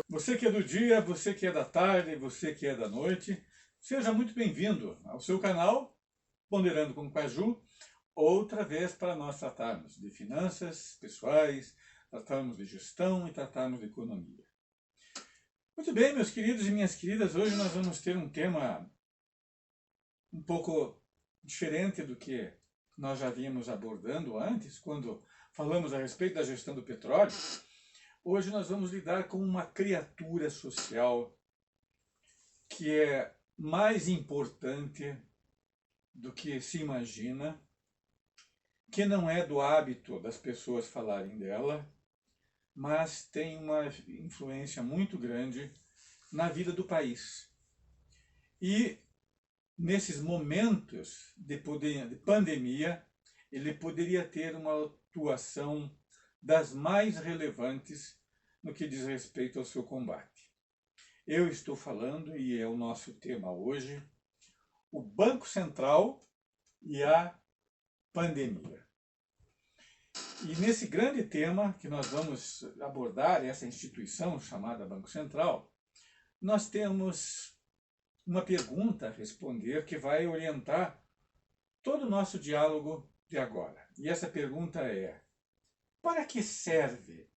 Você que é do dia, você que é da tarde, você que é da noite, seja muito bem-vindo ao seu canal Ponderando com Caju, outra vez para nós tratarmos de finanças pessoais, tratarmos de gestão e tratarmos de economia. Muito bem, meus queridos e minhas queridas, hoje nós vamos ter um tema um pouco diferente do que nós já vínhamos abordando antes, quando falamos a respeito da gestão do petróleo. Hoje nós vamos lidar com uma criatura social que é mais importante do que se imagina, que não é do hábito das pessoas falarem dela, mas tem uma influência muito grande na vida do país. E nesses momentos de pandemia, ele poderia ter uma atuação das mais relevantes no que diz respeito ao seu combate. Eu estou falando, e é o nosso tema hoje, o Banco Central e a pandemia. E nesse grande tema que nós vamos abordar, essa instituição chamada Banco Central, nós temos uma pergunta a responder que vai orientar todo o nosso diálogo de agora. E essa pergunta é: para que serve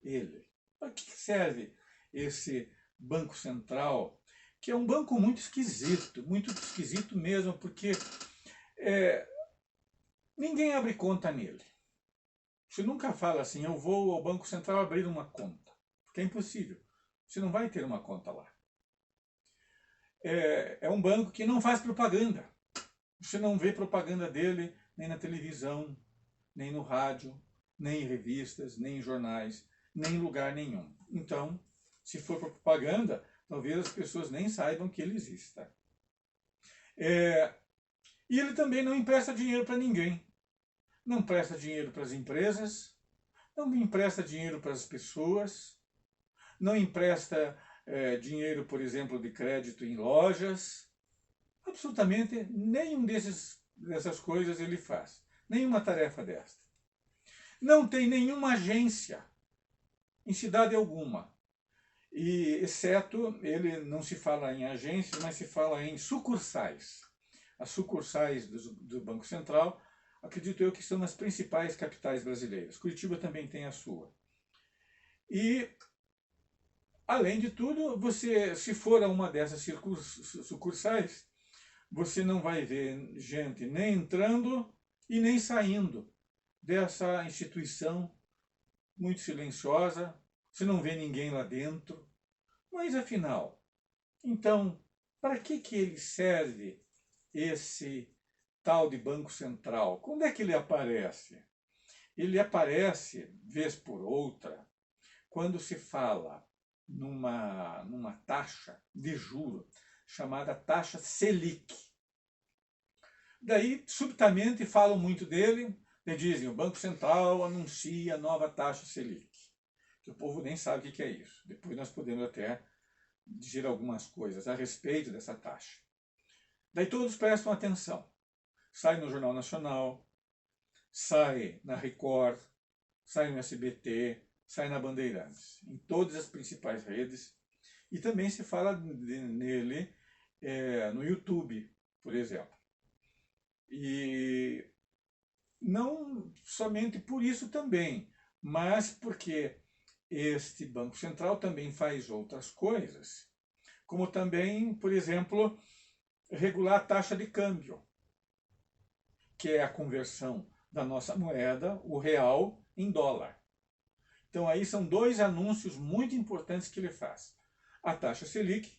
ele? Para que serve esse Banco Central, que é um banco muito esquisito mesmo, porque ninguém abre conta nele. Você nunca fala assim, eu vou ao Banco Central abrir uma conta, porque é impossível. Você não vai ter uma conta lá. É um banco que não faz propaganda. Você não vê propaganda dele nem na televisão, nem no rádio, nem em revistas, nem em jornais, nem em lugar nenhum. Então, se for propaganda, talvez as pessoas nem saibam que ele exista. E ele também não empresta dinheiro para ninguém. Não empresta dinheiro para as empresas, não empresta dinheiro para as pessoas, não empresta dinheiro, por exemplo, de crédito em lojas. Absolutamente nenhum dessas coisas ele faz. Nenhuma tarefa desta. Não tem nenhuma agência em cidade alguma. E, exceto, ele não se fala em agências, mas se fala em sucursais. As sucursais do Banco Central, acredito eu que são nas principais capitais brasileiras. Curitiba também tem a sua. E, além de tudo, você, se for a uma dessas sucursais, você não vai ver gente nem entrando e nem saindo dessa instituição muito silenciosa. Você não vê ninguém lá dentro. Mas, afinal, então, para que ele serve, esse tal de Banco Central? Quando é que ele aparece? Ele aparece, vez por outra, quando se fala numa taxa de juro chamada taxa Selic. Daí, subitamente, falam muito dele e dizem: o Banco Central anuncia a nova taxa Selic. Que o povo nem sabe o que é isso. Depois nós podemos até dizer algumas coisas a respeito dessa taxa. Daí todos prestam atenção. Sai no Jornal Nacional, sai na Record, sai no SBT, sai na Bandeirantes, em todas as principais redes. E também se fala nele no YouTube, por exemplo. E não somente por isso também, mas porque este Banco Central também faz outras coisas, como também, por exemplo, regular a taxa de câmbio, que é a conversão da nossa moeda, o real, em dólar. Então aí são dois anúncios muito importantes que ele faz. A taxa Selic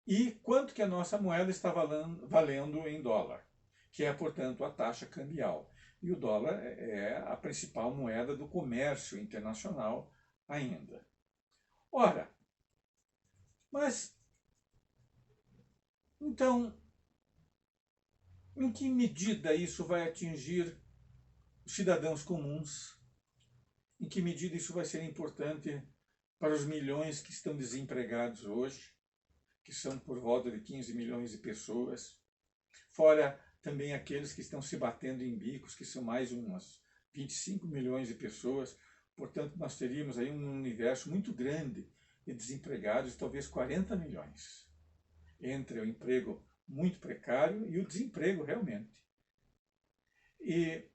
e quanto que a nossa moeda está valendo em dólar, que é, portanto, a taxa cambial. E o dólar é a principal moeda do comércio internacional ainda. Ora, mas, então, em que medida isso vai atingir os cidadãos comuns? Em que medida isso vai ser importante para os milhões que estão desempregados hoje, que são por volta de 15 milhões de pessoas, fora também aqueles que estão se batendo em bicos, que são mais umas 25 milhões de pessoas. Portanto, nós teríamos aí um universo muito grande de desempregados, talvez 40 milhões, entre o emprego muito precário e o desemprego realmente. E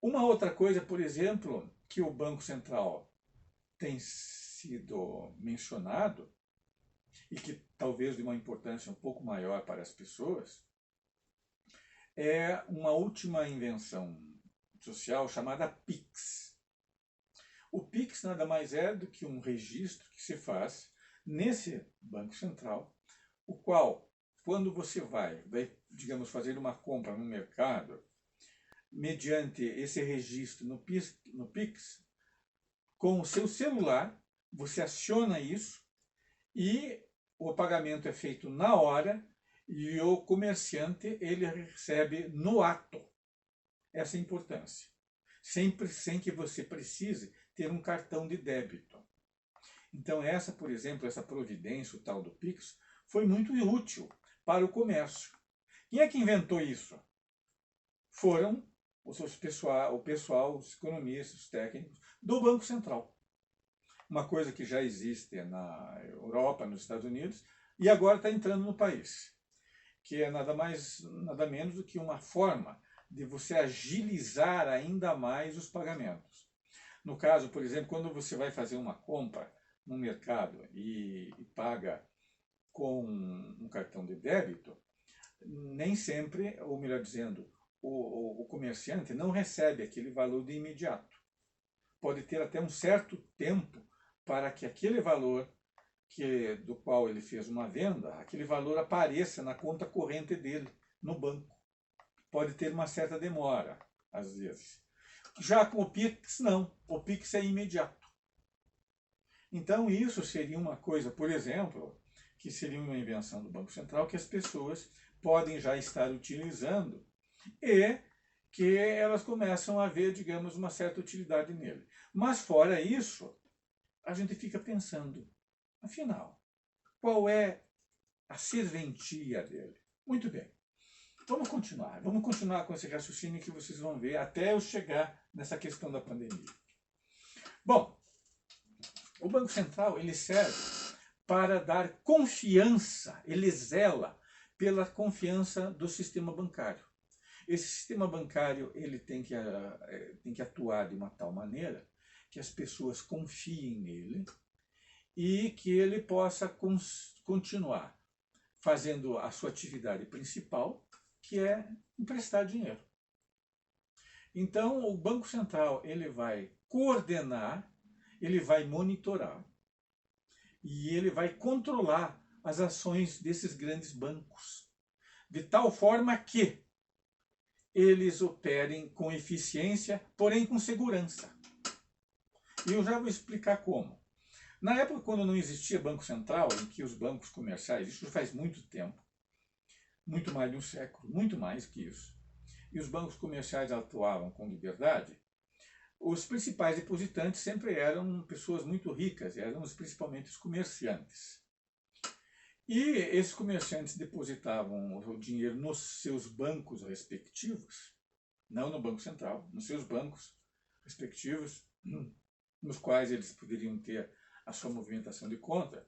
uma outra coisa, por exemplo, que o Banco Central tem sido mencionado, e que talvez de uma importância um pouco maior para as pessoas, é uma última invenção social chamada PIX. O PIX nada mais é do que um registro que se faz nesse Banco Central, o qual, quando você vai, digamos, fazer uma compra no mercado, mediante esse registro no PIX, com o seu celular, você aciona isso e o pagamento é feito na hora e o comerciante ele recebe no ato. Essa é a importância. Sempre sem que você precise ter um cartão de débito. Então essa, por exemplo, essa providência, o tal do PIX, foi muito útil para o comércio. Quem é que inventou isso? Foram o pessoal, os economistas, os técnicos do Banco Central. Uma coisa que já existe na Europa, nos Estados Unidos, e agora está entrando no país, que é nada menos do que uma forma de você agilizar ainda mais os pagamentos. No caso, por exemplo, quando você vai fazer uma compra no mercado e paga com um cartão de débito, nem sempre, ou melhor dizendo, o comerciante não recebe aquele valor de imediato. Pode ter até um certo tempo para que aquele valor do qual ele fez uma venda, aquele valor apareça na conta corrente dele, no banco. Pode ter uma certa demora, às vezes. Já com o PIX, não. O PIX é imediato. Então, isso seria uma coisa, por exemplo, que seria uma invenção do Banco Central que as pessoas podem já estar utilizando e que elas começam a ver, digamos, uma certa utilidade nele. Mas, fora isso, a gente fica pensando, afinal, qual é a serventia dele? Muito bem. Vamos continuar com esse raciocínio que vocês vão ver até eu chegar nessa questão da pandemia. Bom, o Banco Central ele serve para dar confiança, ele zela pela confiança do sistema bancário. Esse sistema bancário ele tem que atuar de uma tal maneira que as pessoas confiem nele e que ele possa continuar fazendo a sua atividade principal, que é emprestar dinheiro. Então, o Banco Central ele vai coordenar, ele vai monitorar e ele vai controlar as ações desses grandes bancos, de tal forma que eles operem com eficiência, porém com segurança. E eu já vou explicar como. Na época, quando não existia Banco Central, em que os bancos comerciais, isso faz muito tempo, muito mais de um século, muito mais que isso, e os bancos comerciais atuavam com liberdade, os principais depositantes sempre eram pessoas muito ricas, eram principalmente os comerciantes. E esses comerciantes depositavam o dinheiro nos seus bancos respectivos, não no Banco Central, nos seus bancos respectivos, nos quais eles poderiam ter a sua movimentação de conta,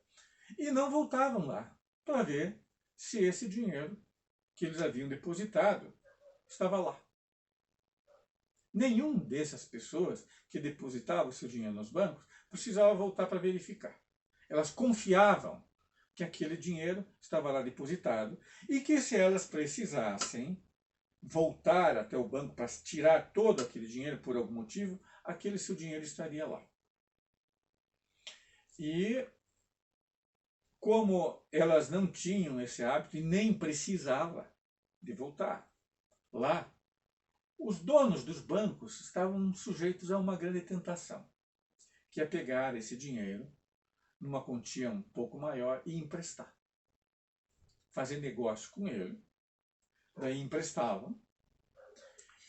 e não voltavam lá para ver se esse dinheiro que eles haviam depositado estava lá. Nenhum dessas pessoas que depositavam seu dinheiro nos bancos precisava voltar para verificar. Elas confiavam que aquele dinheiro estava lá depositado e que se elas precisassem voltar até o banco para tirar todo aquele dinheiro por algum motivo, aquele seu dinheiro estaria lá. E como elas não tinham esse hábito e nem precisava de voltar lá, os donos dos bancos estavam sujeitos a uma grande tentação, que é pegar esse dinheiro numa quantia um pouco maior e emprestar. Fazer negócio com ele, daí emprestavam,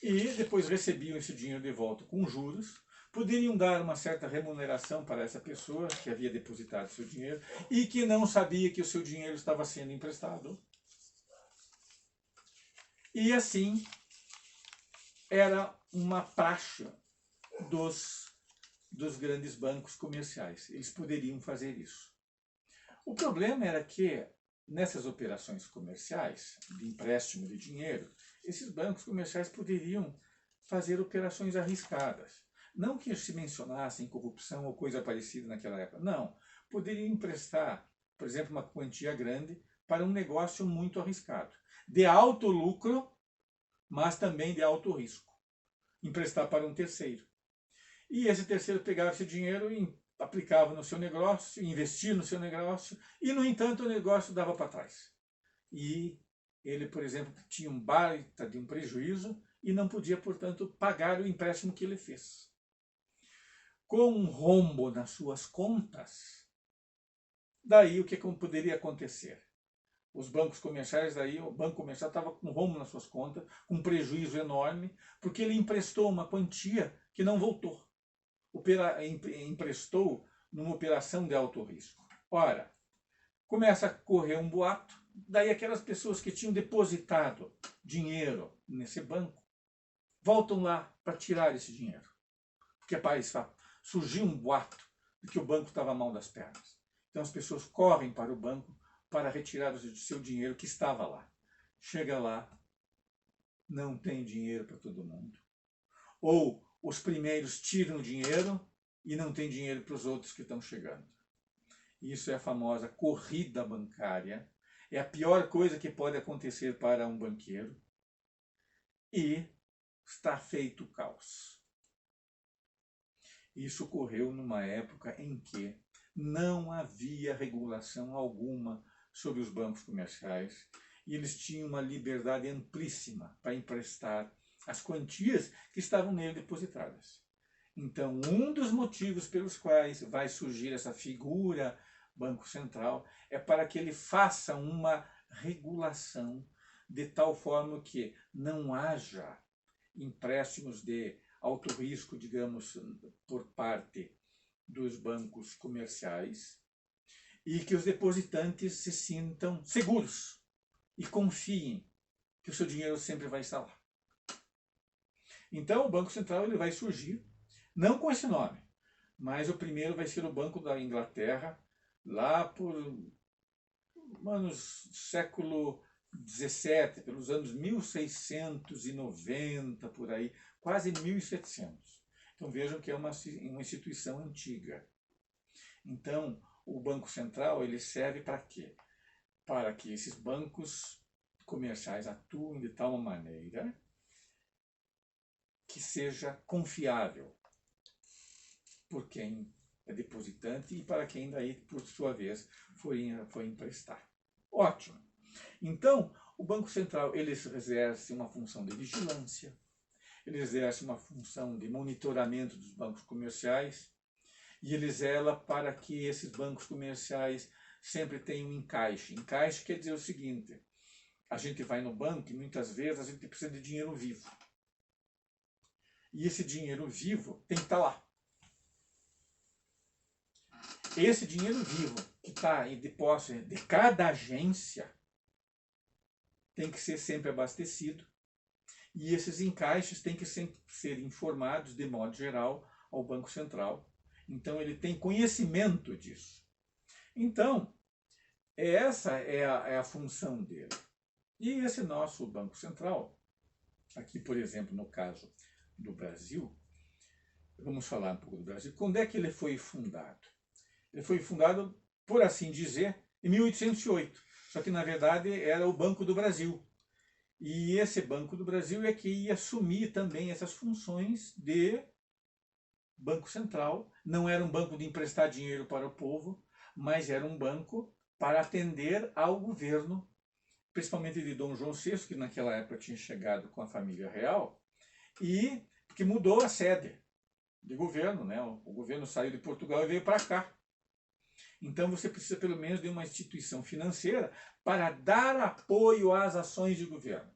e depois recebiam esse dinheiro de volta com juros, poderiam dar uma certa remuneração para essa pessoa que havia depositado seu dinheiro e que não sabia que o seu dinheiro estava sendo emprestado. E assim era uma praxe dos grandes bancos comerciais. Eles poderiam fazer isso. O problema era que, nessas operações comerciais, de empréstimo de dinheiro, esses bancos comerciais poderiam fazer operações arriscadas. Não que se mencionassem corrupção ou coisa parecida naquela época, não. Poderiam emprestar, por exemplo, uma quantia grande para um negócio muito arriscado, de alto lucro, mas também de alto risco. Emprestar para um terceiro. E esse terceiro pegava esse dinheiro e aplicava no seu negócio, investia no seu negócio, e, no entanto, o negócio dava para trás. E ele, por exemplo, tinha um baita de um prejuízo e não podia, portanto, pagar o empréstimo que ele fez. Com um rombo nas suas contas, daí o que poderia acontecer? Os bancos comerciais, daí o banco comercial estava com rombo nas suas contas, com um prejuízo enorme, porque ele emprestou uma quantia que não voltou. Emprestou numa operação de alto risco. Ora, começa a correr um boato, daí aquelas pessoas que tinham depositado dinheiro nesse banco, voltam lá para tirar esse dinheiro. Porque surgiu um boato de que o banco estava mal das pernas. Então as pessoas correm para o banco para retirar o seu dinheiro que estava lá. Chega lá, não tem dinheiro para todo mundo. Ou os primeiros tiram o dinheiro e não tem dinheiro para os outros que estão chegando. Isso é a famosa corrida bancária. É a pior coisa que pode acontecer para um banqueiro. E está feito o caos. Isso ocorreu numa época em que não havia regulação alguma sobre os bancos comerciais e eles tinham uma liberdade amplíssima para emprestar as quantias que estavam nele depositadas. Então, um dos motivos pelos quais vai surgir essa figura Banco Central é para que ele faça uma regulação de tal forma que não haja empréstimos de alto risco, digamos, por parte dos bancos comerciais e que os depositantes se sintam seguros e confiem que o seu dinheiro sempre vai estar lá. Então, o Banco Central ele vai surgir, não com esse nome, mas o primeiro vai ser o Banco da Inglaterra, lá por século XVII, pelos anos 1690, por aí, quase 1700. Então vejam que é uma instituição antiga. Então, o Banco Central ele serve para quê? Para que esses bancos comerciais atuem de tal maneira que seja confiável por quem é depositante e para quem daí, por sua vez, foi emprestar. Ótimo. Então, o Banco Central ele exerce uma função de vigilância, ele exerce uma função de monitoramento dos bancos comerciais e ele zela para que esses bancos comerciais sempre tenham um encaixe. Encaixe quer dizer o seguinte: a gente vai no banco e muitas vezes a gente precisa de dinheiro vivo. E esse dinheiro vivo tem que estar lá. Esse dinheiro vivo que está em depósito de cada agência tem que ser sempre abastecido e esses encaixes têm que sempre ser informados de modo geral ao Banco Central. Então ele tem conhecimento disso. Então, essa é a função dele. E esse nosso Banco Central, aqui por exemplo no caso do Brasil, vamos falar um pouco do Brasil. Quando é que ele foi fundado? Ele foi fundado, por assim dizer, em 1808. Só que, na verdade, era o Banco do Brasil. E esse Banco do Brasil é que ia assumir também essas funções de Banco Central. Não era um banco de emprestar dinheiro para o povo, mas era um banco para atender ao governo, principalmente de Dom João VI, que naquela época tinha chegado com a família real, e que mudou a sede de governo, né? O governo saiu de Portugal e veio para cá. Então você precisa pelo menos de uma instituição financeira para dar apoio às ações de governo.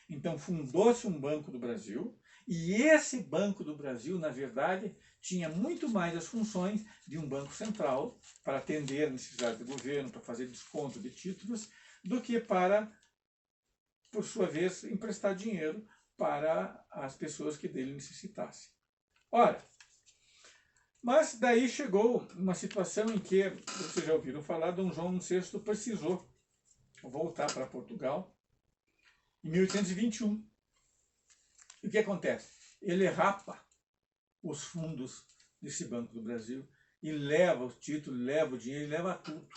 Então fundou-se um Banco do Brasil e esse Banco do Brasil, na verdade, tinha muito mais as funções de um banco central para atender a necessidade do governo, para fazer desconto de títulos, do que para, por sua vez, emprestar dinheiro para as pessoas que dele necessitassem. Ora, Mas daí chegou uma situação em que, vocês já ouviram falar, Dom João VI precisou voltar para Portugal em 1821. E o que acontece? Ele rapa os fundos desse Banco do Brasil e leva o título, leva o dinheiro, leva tudo.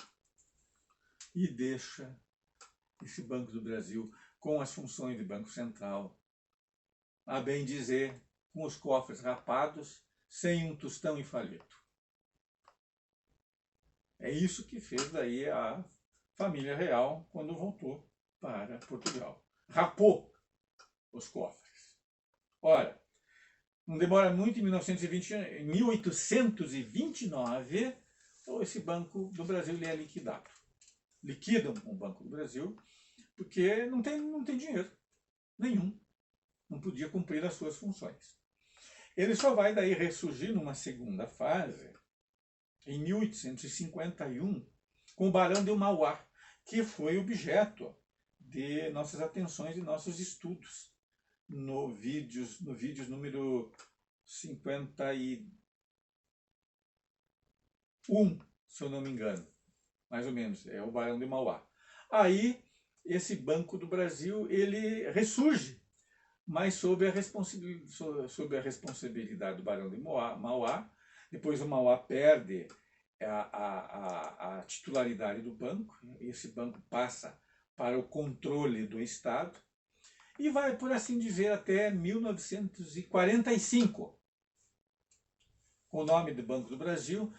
E deixa esse Banco do Brasil com as funções de Banco Central, a bem dizer, com os cofres rapados, sem um tostão e falido. É isso que fez daí a família real quando voltou para Portugal. Rapou os cofres. Ora, não demora muito, em 1829, esse Banco do Brasil ele é liquidado. Liquidam o Banco do Brasil porque não tem dinheiro nenhum. Não podia cumprir as suas funções. Ele só vai daí ressurgir numa segunda fase, em 1851, com o Barão de Mauá, que foi objeto de nossas atenções e nossos estudos no vídeos número 51, se eu não me engano, mais ou menos, é o Barão de Mauá. Aí, esse Banco do Brasil, ele ressurge, mas sob a responsabilidade do Barão de Mauá. Depois o Mauá perde a titularidade do banco, esse banco passa para o controle do Estado, e vai, por assim dizer, até 1945, com o nome do Banco do Brasil,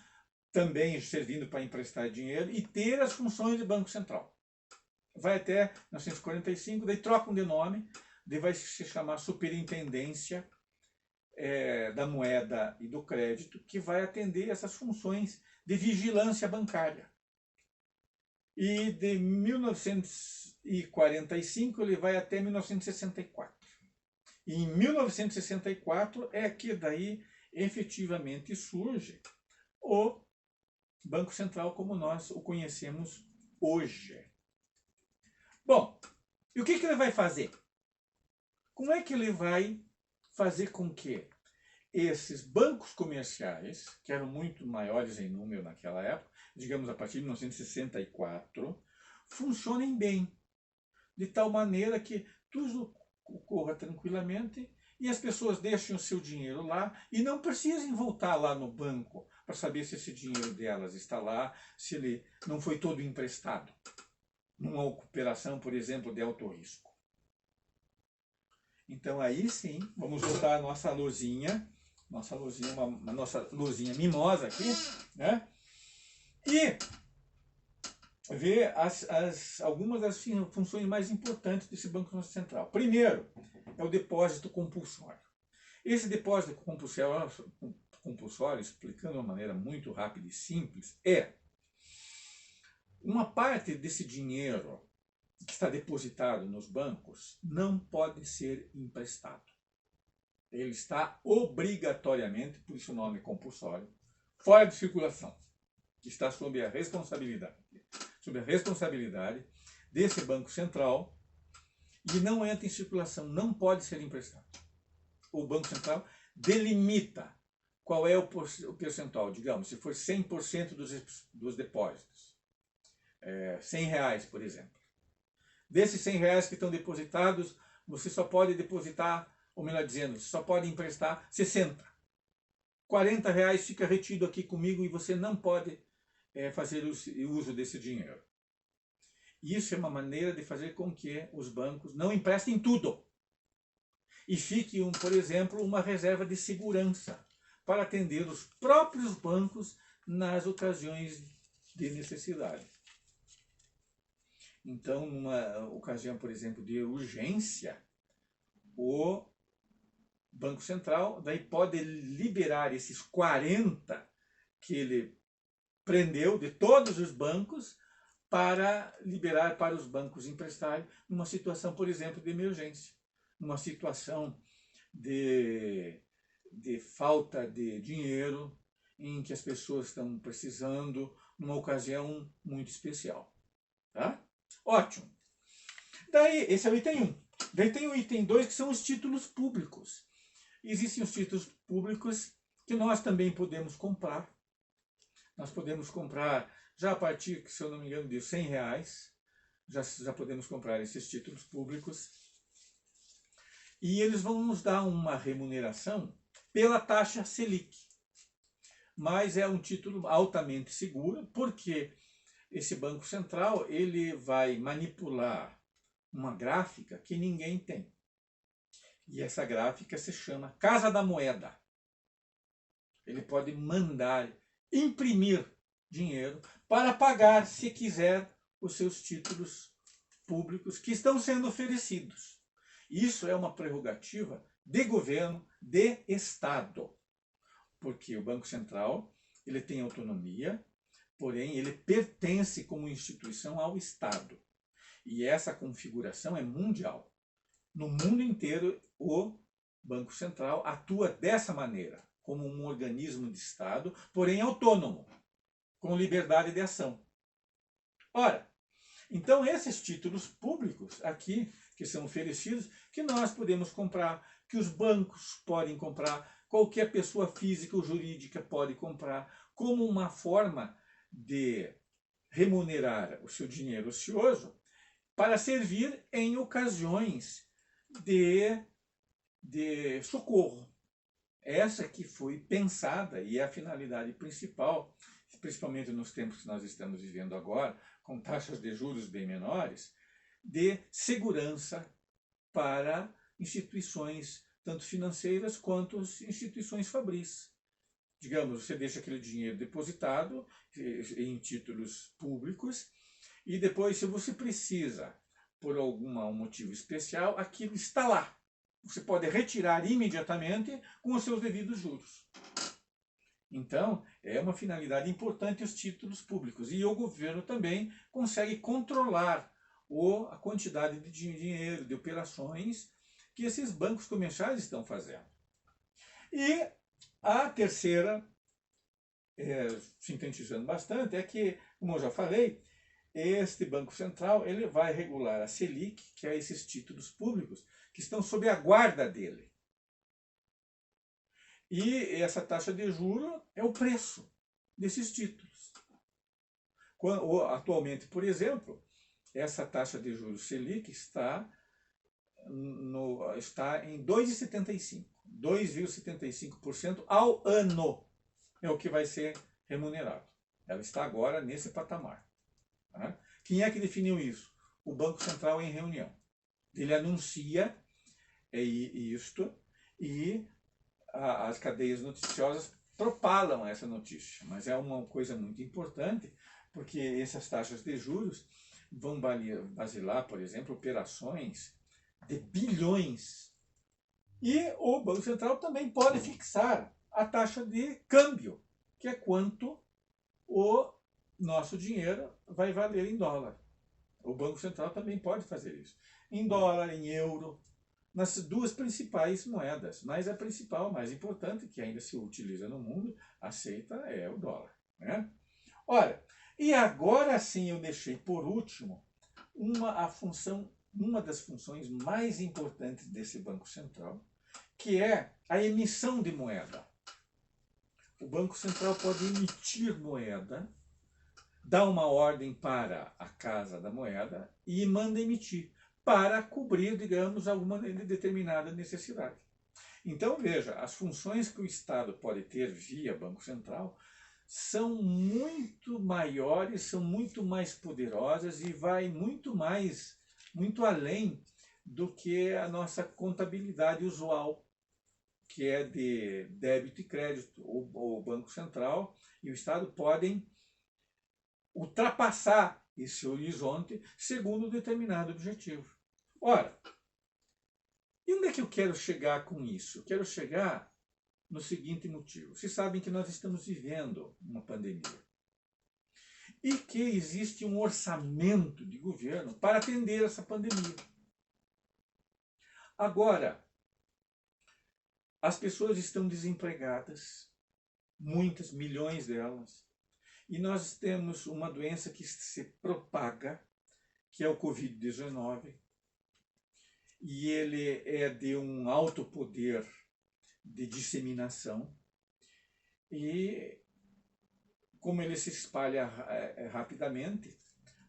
também servindo para emprestar dinheiro e ter as funções de Banco Central. Vai até 1945, daí trocam de nome, daí vai se chamar Superintendência da Moeda e do Crédito, que vai atender essas funções de vigilância bancária. E de 1945 ele vai até 1964. E em 1964 é que daí efetivamente surge o Banco Central como nós o conhecemos hoje. Bom, e o que ele vai fazer? Como é que ele vai fazer com que esses bancos comerciais, que eram muito maiores em número naquela época, digamos a partir de 1964, funcionem bem, de tal maneira que tudo ocorra tranquilamente e as pessoas deixem o seu dinheiro lá e não precisem voltar lá no banco para saber se esse dinheiro delas está lá, se ele não foi todo emprestado, numa operação, por exemplo, de alto risco. Então aí sim, vamos voltar à nossa luzinha, nossa luzinha mimosa aqui, né? E ver algumas das funções mais importantes desse Banco Central. Primeiro, é o depósito compulsório. Esse depósito compulsório, explicando de uma maneira muito rápida e simples, é uma parte desse dinheiro que está depositado nos bancos não pode ser emprestado. Ele está obrigatoriamente, por isso o nome compulsório, fora de circulação, que está sob a responsabilidade desse Banco Central e não entra em circulação, não pode ser emprestado. O Banco Central delimita qual é o percentual, digamos, se for 100% dos depósitos, R$100, por exemplo. Desses R$100 que estão depositados, você só pode depositar, ou melhor dizendo, só pode emprestar 60. R$40 fica retido aqui comigo e você não pode fazer uso desse dinheiro. Isso é uma maneira de fazer com que os bancos não emprestem tudo. E fique, por exemplo, uma reserva de segurança para atender os próprios bancos nas ocasiões de necessidade. Então, numa ocasião, por exemplo, de urgência, o Banco Central daí pode liberar esses 40 que ele prendeu de todos os bancos para liberar para os bancos emprestarem numa situação, por exemplo, de emergência, numa situação de falta de dinheiro, em que as pessoas estão precisando, numa ocasião muito especial. Tá? Ótimo. Daí, esse é o item 1. Daí tem o item 2, que são os títulos públicos. Existem os títulos públicos que nós também podemos comprar. Nós podemos comprar já a partir, se eu não me engano, de R$100, já podemos comprar esses títulos públicos. E eles vão nos dar uma remuneração pela taxa Selic. Mas é um título altamente seguro, porque esse Banco Central ele vai manipular uma gráfica que ninguém tem. E essa gráfica se chama Casa da Moeda. Ele pode mandar imprimir dinheiro para pagar, se quiser, os seus títulos públicos que estão sendo oferecidos. Isso é uma prerrogativa de governo, de Estado, porque o Banco Central ele tem autonomia, porém ele pertence como instituição ao Estado. E essa configuração é mundial. No mundo inteiro, o Banco Central atua dessa maneira, como um organismo de Estado, porém autônomo, com liberdade de ação. Ora, então esses títulos públicos aqui, que são oferecidos, que nós podemos comprar, que os bancos podem comprar, qualquer pessoa física ou jurídica pode comprar, como uma forma de remunerar o seu dinheiro ocioso para servir em ocasiões de socorro. Essa que foi pensada e é a finalidade principal, principalmente nos tempos que nós estamos vivendo agora, com taxas de juros bem menores, de segurança para instituições tanto financeiras quanto instituições fabris. Digamos, você deixa aquele dinheiro depositado em títulos públicos e depois, se você precisa, por algum motivo especial, aquilo está lá. Você pode retirar imediatamente com os seus devidos juros. Então, é uma finalidade importante os títulos públicos. E o governo também consegue controlar a quantidade de dinheiro, de operações que esses bancos comerciais estão fazendo. E a terceira, sintetizando bastante, é que, como eu já falei, este Banco Central ele vai regular a Selic, que é esses títulos públicos que estão sob a guarda dele. E essa taxa de juros é o preço desses títulos. Atualmente, por exemplo, essa taxa de juros Selic está em 2,75% ao ano. É o que vai ser remunerado. Ela está agora nesse patamar. Tá? Quem é que definiu isso? O Banco Central em reunião. Ele anuncia isto e as cadeias noticiosas propalam essa notícia. Mas é uma coisa muito importante, porque essas taxas de juros vão basilar, por exemplo, operações de bilhões. E o Banco Central também pode fixar a taxa de câmbio, que é quanto o nosso dinheiro vai valer em dólar. O Banco Central também pode fazer isso. Em dólar, em euro, nas duas principais moedas. Mas a principal, mais importante, que ainda se utiliza no mundo, aceita, é o dólar. Né? Ora, e agora sim eu deixei por último uma das funções mais importantes desse Banco Central, que é a emissão de moeda. O Banco Central pode emitir moeda, dá uma ordem para a Casa da Moeda e manda emitir, para cobrir, digamos, alguma determinada necessidade. Então, veja, as funções que o Estado pode ter via Banco Central são muito maiores, são muito mais poderosas e vai muito além do que a nossa contabilidade usual, que é de débito e crédito. O Banco Central e o Estado podem ultrapassar esse horizonte segundo um determinado objetivo. Ora, e onde é que eu quero chegar com isso? Eu quero chegar no seguinte motivo. Vocês sabem que nós estamos vivendo uma pandemia e que existe um orçamento de governo para atender essa pandemia. Agora, as pessoas estão desempregadas, muitas, milhões delas, e nós temos uma doença que se propaga, que é o Covid-19, e ele é de um alto poder de disseminação, E como ele se espalha rapidamente,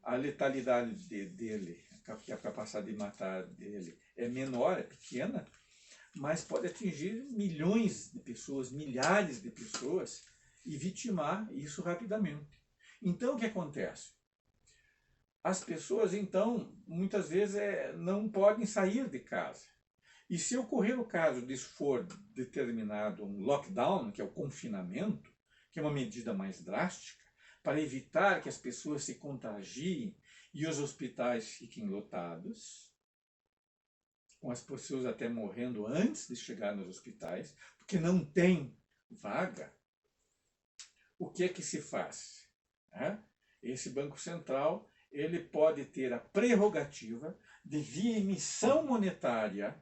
a letalidade dele, a capacidade de matar dele é menor, é pequena, mas pode atingir milhões de pessoas, milhares de pessoas e vitimar isso rapidamente. Então, o que acontece? As pessoas, então, muitas vezes não podem sair de casa. E se ocorrer o caso de for determinado um lockdown, que é o confinamento, que é uma medida mais drástica, para evitar que as pessoas se contagiem e os hospitais fiquem lotados, com as pessoas até morrendo antes de chegar nos hospitais, porque não tem vaga, o que é que se faz? Esse Banco Central ele pode ter a prerrogativa de, via emissão monetária,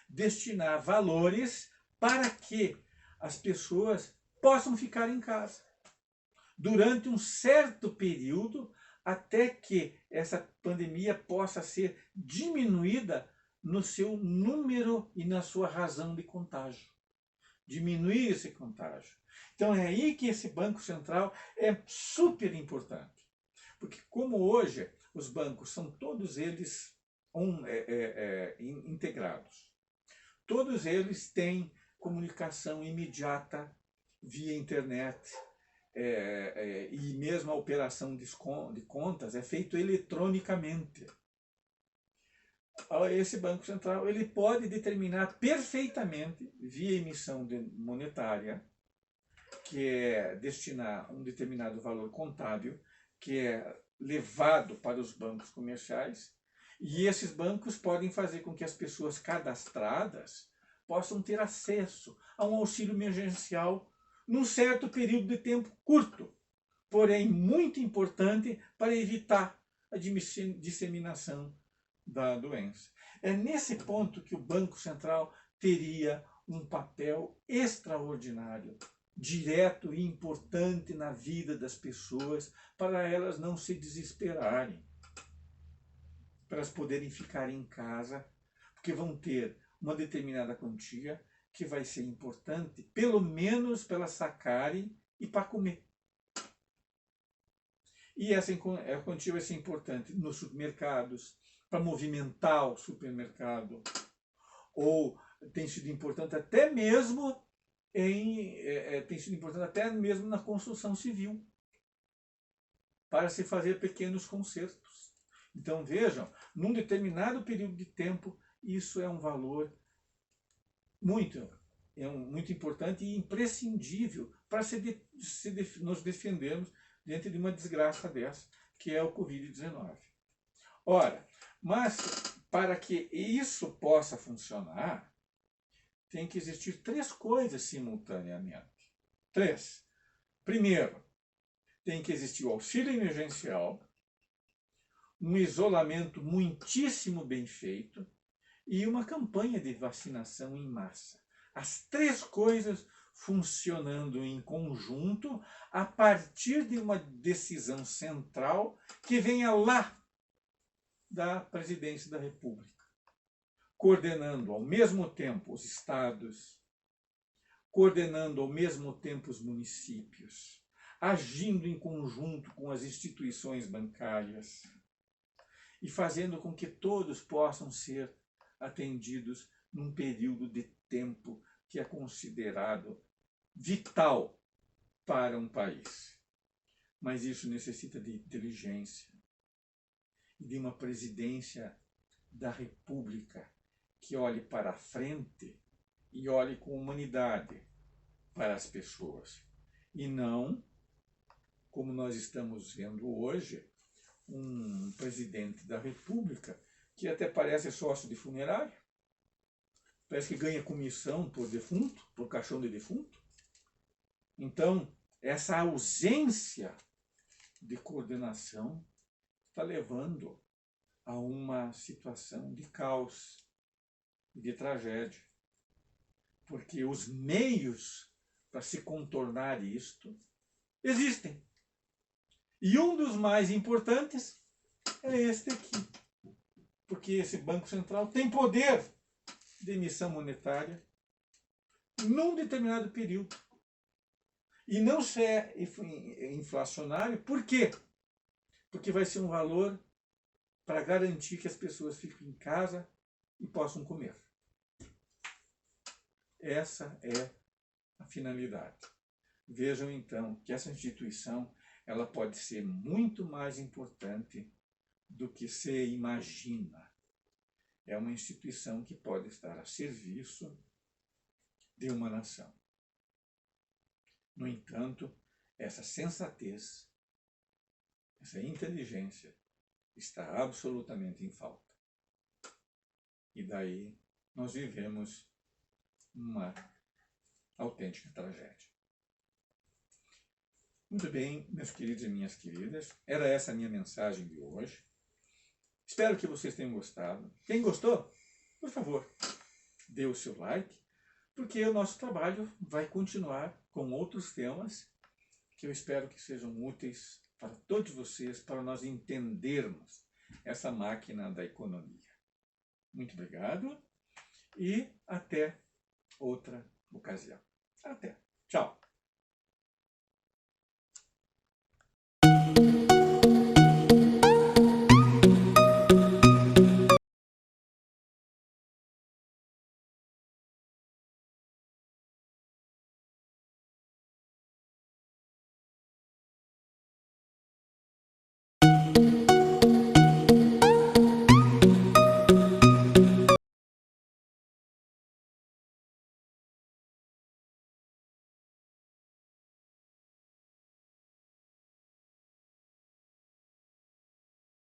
destinar valores para que as pessoas possam ficar em casa durante um certo período, até que essa pandemia possa ser diminuída no seu número e na sua razão de contágio. Diminuir esse contágio. Então é aí que esse Banco Central é super importante. Porque como hoje os bancos são todos eles integrados. Todos eles têm comunicação imediata via internet, e mesmo a operação de contas é feita eletronicamente. Esse Banco Central ele pode determinar perfeitamente, via emissão monetária, que é destinar um determinado valor contábil, que é levado para os bancos comerciais, e esses bancos podem fazer com que as pessoas cadastradas possam ter acesso a um auxílio emergencial num certo período de tempo curto, porém muito importante para evitar a disseminação da doença. É nesse ponto que o Banco Central teria um papel extraordinário, direto e importante na vida das pessoas, para elas não se desesperarem, para elas poderem ficar em casa, porque vão ter uma determinada quantia que vai ser importante, pelo menos para elas sacarem e para comer. E essa quantia vai ser importante nos supermercados, para movimentar o supermercado, ou tem sido importante até mesmo na construção civil, para se fazer pequenos consertos. Então vejam, num determinado período de tempo, isso é um valor muito importante e imprescindível para nos defendermos diante de uma desgraça dessa, que é o Covid-19. Ora, mas para que isso possa funcionar, tem que existir 3 coisas simultaneamente. 3. Primeiro, tem que existir o auxílio emergencial, um isolamento muitíssimo bem feito e uma campanha de vacinação em massa. As 3 coisas funcionando em conjunto a partir de uma decisão central que venha lá da Presidência da República, coordenando ao mesmo tempo os estados, coordenando ao mesmo tempo os municípios, agindo em conjunto com as instituições bancárias e fazendo com que todos possam ser atendidos num período de tempo que é considerado vital para um país. Mas isso necessita de inteligência e de uma presidência da República que olhe para a frente e olhe com humanidade para as pessoas. E não, como nós estamos vendo hoje, um presidente da República que até parece sócio de funerário, parece que ganha comissão por defunto, por caixão de defunto. Então, essa ausência de coordenação está levando a uma situação de caos e de tragédia. Porque os meios para se contornar isto existem. E um dos mais importantes é este aqui. Porque esse Banco Central tem poder de emissão monetária num determinado período. E não ser inflacionário, por quê? Porque vai ser um valor para garantir que as pessoas fiquem em casa e possam comer. Essa é a finalidade. Vejam então que essa instituição ela pode ser muito mais importante do que se imagina. É uma instituição que pode estar a serviço de uma nação. No entanto, essa sensatez, essa inteligência está absolutamente em falta. E daí nós vivemos uma autêntica tragédia. Muito bem, meus queridos e minhas queridas, era essa a minha mensagem de hoje. Espero que vocês tenham gostado. Quem gostou, por favor, dê o seu like, porque o nosso trabalho vai continuar com outros temas que eu espero que sejam úteis para todos vocês, para nós entendermos essa máquina da economia. Muito obrigado e até outra ocasião. Até!